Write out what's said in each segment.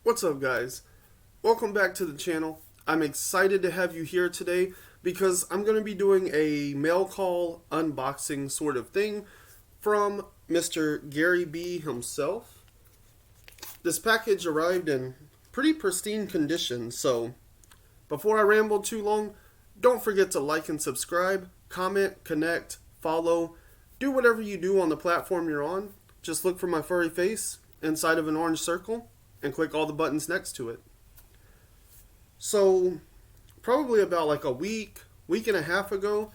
What's up, guys? Welcome back to the channel. I'm excited to have you here today because I'm going to be doing a mail call unboxing sort of thing from Mr. Gary B himself. This package arrived in pretty pristine condition, so before I ramble too long, don't forget to like and subscribe, comment, connect, follow, do whatever you do on the platform you're on. Just look for my furry face inside of an orange circle and click all the buttons next to it. So, probably about like a week and a half ago,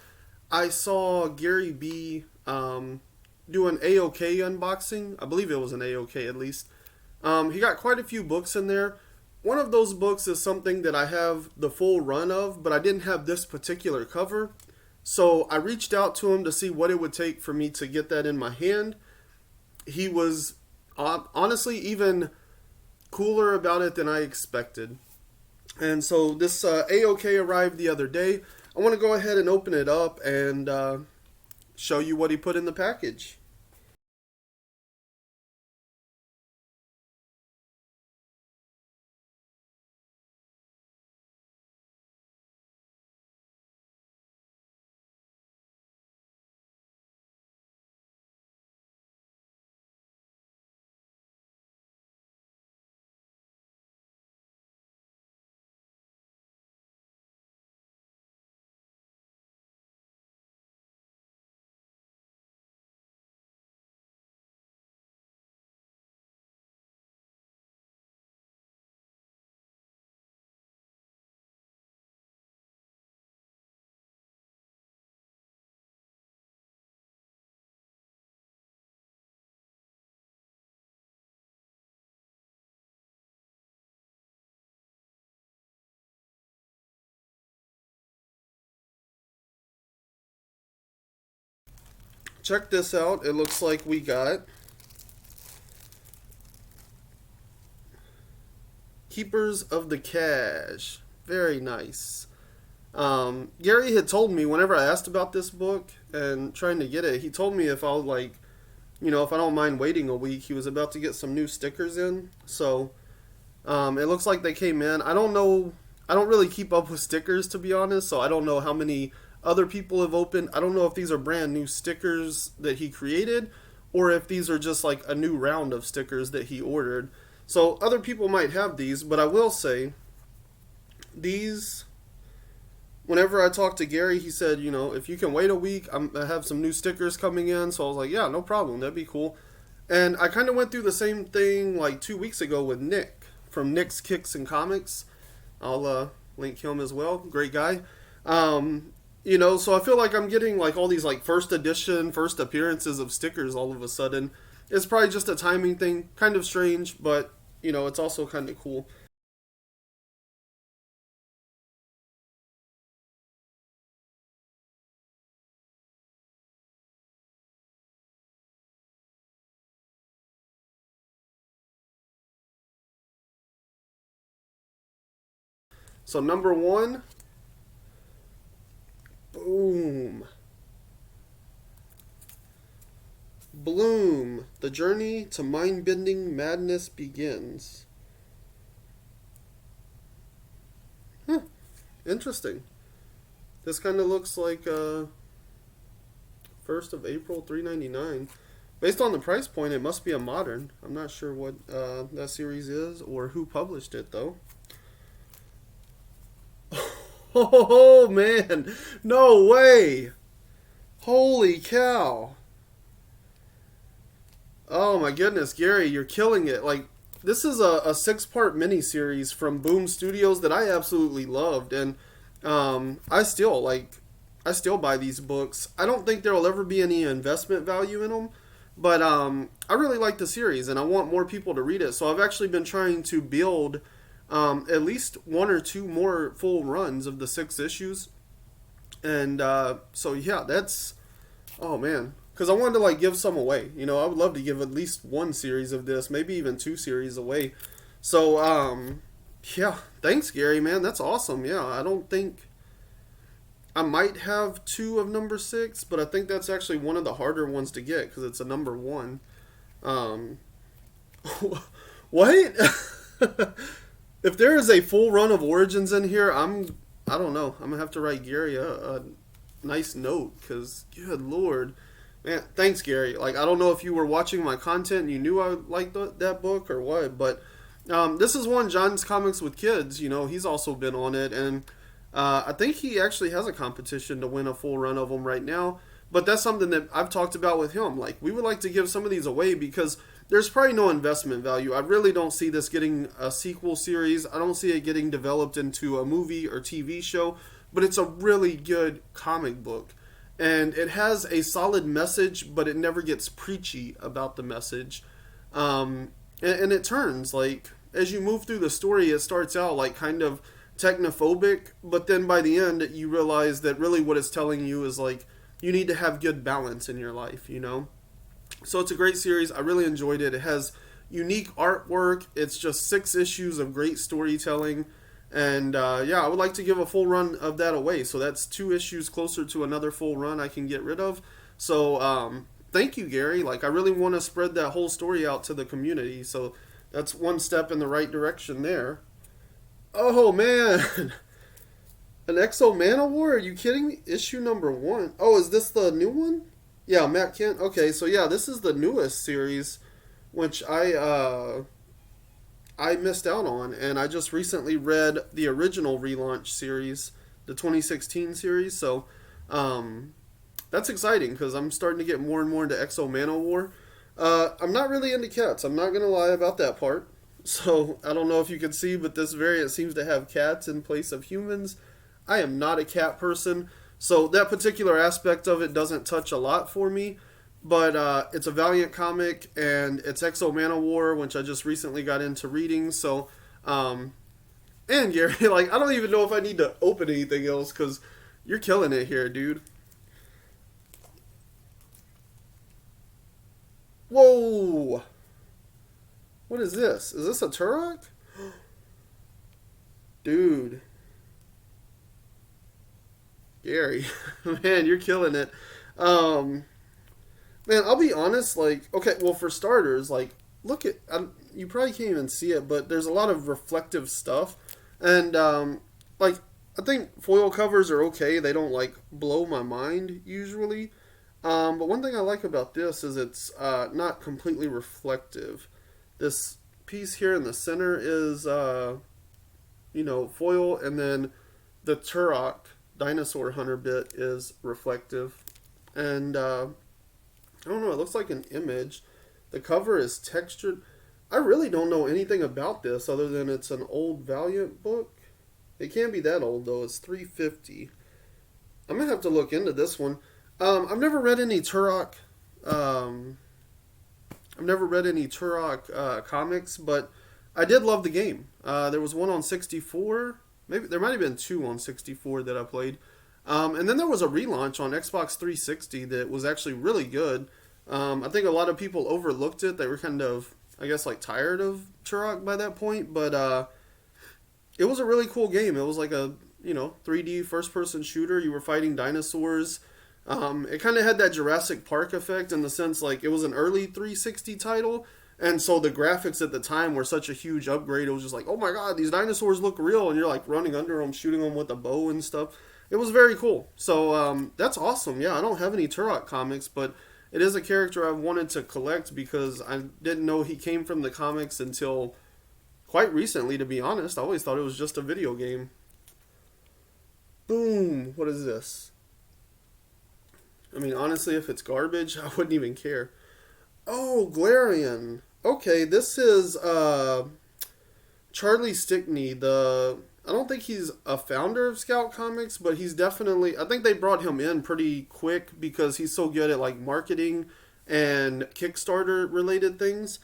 I saw Gary B do an A-OK unboxing. I believe it was an A-OK at least. He got quite a few books in there. One of those books is something that I have the full run of, but I didn't have this particular cover. So I reached out to him to see what it would take for me to get that in my hand. He was honestly even cooler about it than I expected. And so this A-OK arrived the other day. I want to go ahead and open it up and show you what he put in the package. Check this out. It looks like we got Keepers of the Cash. Very nice. Gary had told me whenever I asked about this book and trying to get it, he told me if I'll if I don't mind waiting a week, he was about to get some new stickers in. So it looks like they came in. I don't know. I don't really keep up with stickers, to be honest, so I don't know how many other people have opened. I don't know if these are brand new stickers that he created or if these are just like a new round of stickers that he ordered. So other people might have these, but I will say these, whenever I talked to Gary, he said, if you can wait a week, I have some new stickers coming in. So I was like, yeah, no problem. That'd be cool. And I kind of went through the same thing like 2 weeks ago with Nick from Nick's Kicks and Comics. I'll link him as well. Great guy. So I feel like I'm getting like all these like first edition, first appearances of stickers all of a sudden. It's probably just a timing thing, kind of strange, but it's also kind of cool. So number one, boom. Bloom, the journey to mind-bending madness begins. Huh, interesting. This kind of looks like 1st of April, $3.99. Based on the price point, it must be a modern. I'm not sure what that series is or who published it, though. Oh, man. No way. Holy cow. Oh my goodness, Gary, you're killing it. Like, this is a 6-part miniseries from Boom Studios that I absolutely loved, and I still buy these books. I don't think there will ever be any investment value in them, but I really like the series, and I want more people to read it. So I've actually been trying to build at least 1 or 2 more full runs of the 6 issues, and so yeah, that's, oh man. Because I wanted to give some away. I would love to give at least 1 series of this, maybe even 2 series away. So, yeah, thanks, Gary, man. That's awesome. Yeah, I don't think I might have 2 of number 6, but I think that's actually one of the harder ones to get because it's a number 1. What? If there is a full run of Origins in here, I don't know. I'm gonna have to write Gary a nice note because good lord, man. Thanks, Gary. Like I don't know if you were watching my content and you knew I liked that book or what, but this is one John's Comics with Kids. You know, he's also been on it, and I think he actually has a competition to win a full run of them right now. But that's something that I've talked about with him. Like we would like to give some of these away because there's probably no investment value. I really don't see this getting a sequel series. I don't see it getting developed into a movie or TV show, but it's a really good comic book. And it has a solid message, but it never gets preachy about the message. And it turns, like, as you move through the story, it starts out like kind of technophobic, but then by the end, you realize that really what it's telling you is like, you need to have good balance in your life, you know? So it's a great series. I really enjoyed it. It has unique artwork. It's just 6 issues of great storytelling. And yeah, I would like to give a full run of that away. So that's 2 issues closer to another full run I can get rid of. So thank you, Gary. Like, I really want to spread that whole story out to the community. So that's one step in the right direction there. Oh, man. An Exo Man War? Are you kidding me? Issue number 1. Oh, is this the new one? Yeah, Matt Kent. Okay, so yeah, this is the newest series, which I missed out on, and I just recently read the original relaunch series, the 2016 series. So that's exciting because I'm starting to get more and more into Exo Man War. I'm not really into cats. I'm not gonna lie about that part. So I don't know if you can see, but this variant seems to have cats in place of humans. I am not a cat person, so that particular aspect of it doesn't touch a lot for me. But it's a Valiant comic, and it's Exo Man War, which I just recently got into reading. So, and Gary, like I don't even know if I need to open anything else because you're killing it here, dude. Whoa! What is this? Is this a Turok? Dude. Gary, man, you're killing it. Um, Man, I'll be honest. Like, okay, well, for starters, like, look at you probably can't even see it, but there's a lot of reflective stuff, and like, I think foil covers are okay. They don't like blow my mind usually. But one thing I like about this is it's not completely reflective. This piece here in the center is foil, and then the Turok dinosaur hunter bit is reflective, and I don't know, it looks like an image. The cover is textured. I really don't know anything about this other than it's an old Valiant book. It can't be that old though. It's 350. I'm gonna have to look into this one. I've never read any Turok. I've never read any Turok comics, but I did love the game. There was one on 64. Maybe there might have been 2 on 64 that I played. And then there was a relaunch on Xbox 360 that was actually really good. I think a lot of people overlooked it. They were kind of, I guess, like tired of Turok by that point. But it was a really cool game. It was like a 3D first-person shooter. You were fighting dinosaurs. It kind of had that Jurassic Park effect in the sense like it was an early 360 title. And so the graphics at the time were such a huge upgrade. It was just like, oh my god, these dinosaurs look real. And you're like running under them, shooting them with a bow and stuff. It was very cool. So that's awesome. Yeah, I don't have any Turok comics, but it is a character I've wanted to collect because I didn't know he came from the comics until quite recently, to be honest. I always thought it was just a video game. Boom. What is this? I mean, honestly, if it's garbage, I wouldn't even care. Oh, Glarian. Okay, this is Charlie Stickney. I don't think he's a founder of Scout Comics, but he's definitely, I think they brought him in pretty quick because he's so good at like marketing and Kickstarter related things.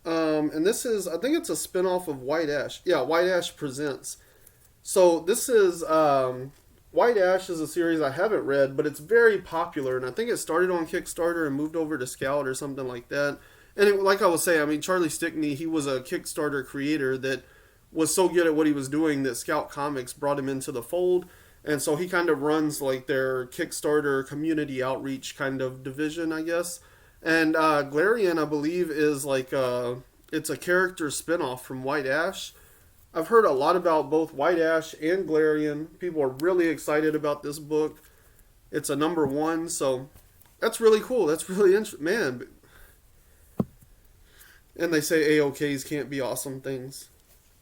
And this is, I think it's a spinoff of White Ash. Yeah, White Ash Presents. So this is, White Ash is a series I haven't read, but it's very popular, and I think it started on Kickstarter and moved over to Scout or something like that. And like I was saying, I mean, Charlie Stickney, he was a Kickstarter creator that was so good at what he was doing that Scout Comics brought him into the fold. And so he kind of runs like their Kickstarter community outreach kind of division, I guess. And Glarian, I believe, is like it's a character spinoff from White Ash. I've heard a lot about both White Ash and Galarian. People are really excited about this book. It's a #1, so that's really cool. That's really interesting. Man, and they say AOKs can't be awesome things.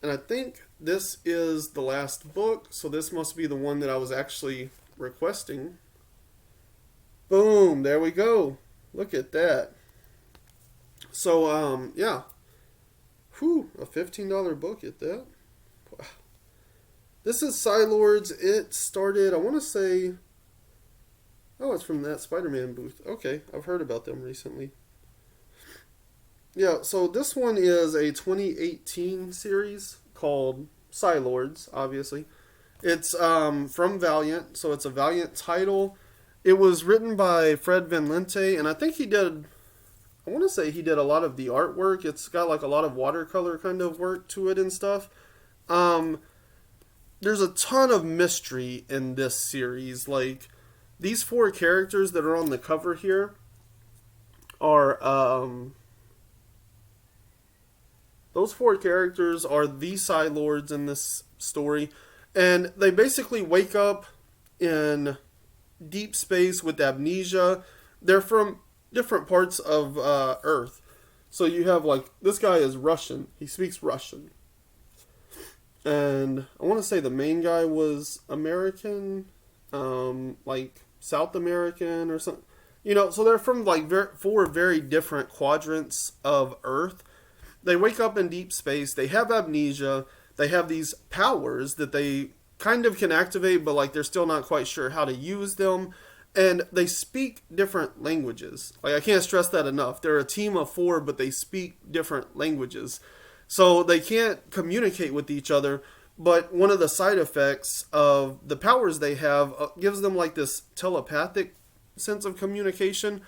And I think this is the last book, so this must be the one that I was actually requesting. Boom, there we go. Look at that. So, yeah. Whew, a $15 book at that. Wow. This is Psylords. It started, I want to say, oh, it's from that Spider-Man booth. Okay, I've heard about them recently. Yeah, so this one is a 2018 series called Psylords, obviously. It's from Valiant, so it's a Valiant title. It was written by Fred Van Lente, and I think he did, I want to say he did a lot of the artwork. It's got like a lot of watercolor kind of work to it and stuff. There's a ton of mystery in this series. Like, these 4 characters that are on the cover here are, those 4 characters are the Psylords in this story. And they basically wake up in deep space with amnesia. They're from different parts of Earth. So you have, like, this guy is Russian. He speaks Russian. And I want to say the main guy was American, like South American or something. You know, so they're from like 4 very different quadrants of Earth. They wake up in deep space. They have amnesia. They have these powers that they kind of can activate, but like they're still not quite sure how to use them. And they speak different languages. Like, I can't stress that enough. They're a team of 4, but they speak different languages. So they can't communicate with each other, but one of the side effects of the powers they have gives them like this telepathic sense of communication.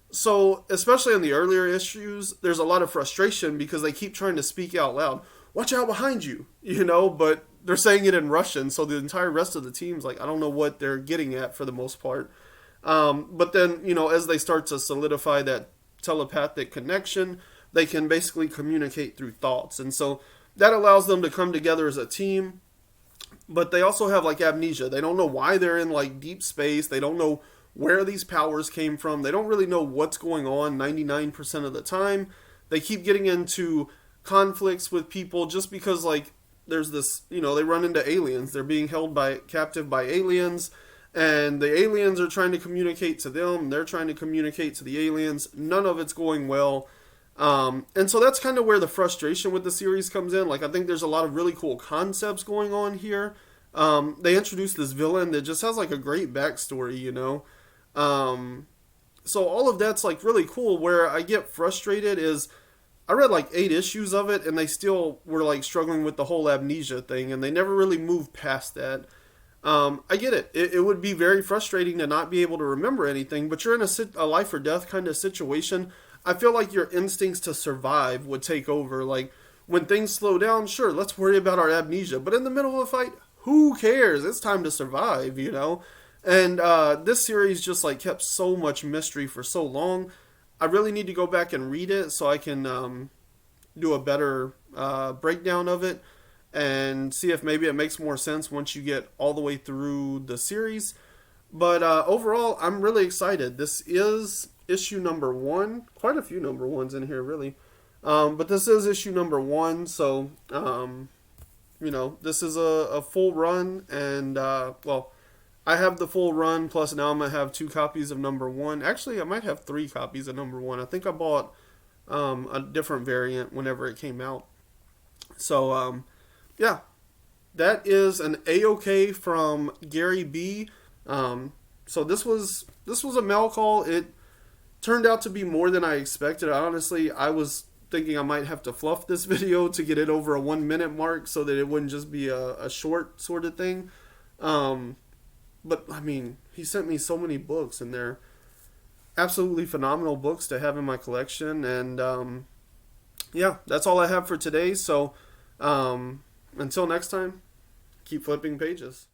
So, especially in the earlier issues, there's a lot of frustration because they keep trying to speak out loud. Watch out behind you, you know, but they're saying it in Russian, so the entire rest of the team's like, I don't know what they're getting at for the most part. But then, you know, as they start to solidify that telepathic connection, they can basically communicate through thoughts. And so that allows them to come together as a team. But they also have like amnesia. They don't know why they're in like deep space. They don't know where these powers came from. They don't really know what's going on 99% of the time. They keep getting into conflicts with people just because like there's this, you know, they run into aliens. They're being held captive by aliens. And the aliens are trying to communicate to them. They're trying to communicate to the aliens. None of it's going well. And so that's kind of where the frustration with the series comes in. Like, I think there's a lot of really cool concepts going on here. They introduced this villain that just has like a great backstory, you know. So all of that's like really cool. Where I get frustrated is I read like 8 issues of it and they still were like struggling with the whole amnesia thing and they never really moved past that. I get it. It would be very frustrating to not be able to remember anything, but you're in a life or death kind of situation. I feel like your instincts to survive would take over. Like, when things slow down, sure, let's worry about our amnesia. But in the middle of a fight, who cares? It's time to survive, you know? And this series just, like, kept so much mystery for so long. I really need to go back and read it so I can do a better breakdown of it and see if maybe it makes more sense once you get all the way through the series. But overall, I'm really excited. This is issue #1. Quite a few #1s in here, really. But this is issue #1, so, you know, this is a full run. And, well, I have the full run, plus now I'm going to have 2 copies of #1. Actually, I might have 3 copies of #1. I think I bought a different variant whenever it came out. So, yeah, that is an AOK from Gary B. So this was a mail call. It turned out to be more than I expected. Honestly, I was thinking I might have to fluff this video to get it over a 1-minute mark so that it wouldn't just be a short sort of thing. But I mean, he sent me so many books and they're absolutely phenomenal books to have in my collection. And yeah, that's all I have for today. So until next time, keep flipping pages.